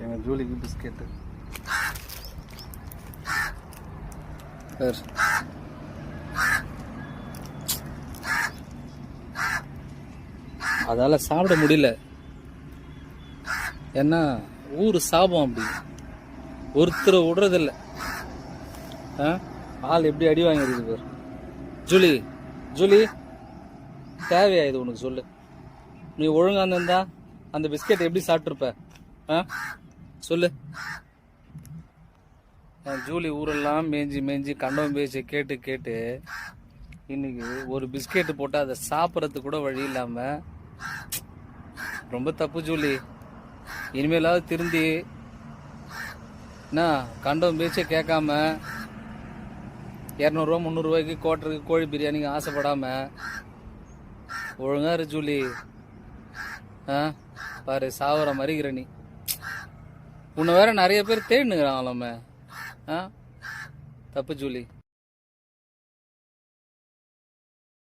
எங்கள் ஜூலிக்கு பிஸ்கெட்டு. அதால சாப்பிட முடியல. ஏன்னா ஊர் சாபம் அப்படி, ஒருத்தரை விடுறதில்ல. ஆள் எப்படி அடி வாங்கிருக்கு பேர். ஜூலி ஜூலி, தேவையா இது உனக்கு? சொல்லு. நீ ஒழுங்கா இருந்தா அந்த பிஸ்கெட் எப்படி சாப்பிட்ருப்ப? சொல்லு. ஜூலி ஊரெல்லாம் மேய்ஞ்சி மேய்ஞ்சி கண்டவன் பேச்சு கேட்டு கேட்டு இன்னைக்கு ஒரு பிஸ்கெட்டு போட்டால் அதை சாப்பிட்றதுக்கு கூட வழி இல்லாம ரொம்ப தப்பு ஜூலி. இனிமேலாவது திருந்தி என்ன கண்டவன் பேச்சை கேட்காம 200 300 கோட்டருக்கு கோழி பிரியாணிக்கு ஆசைப்படாம ஒழுங்கா இரு ஜூலி. பாரு சாவர மறிக்கிற நீ. உன்னை வேற நிறைய பேர் தேடினுங்கிறாங்களாம. தப்பு ஜூலி.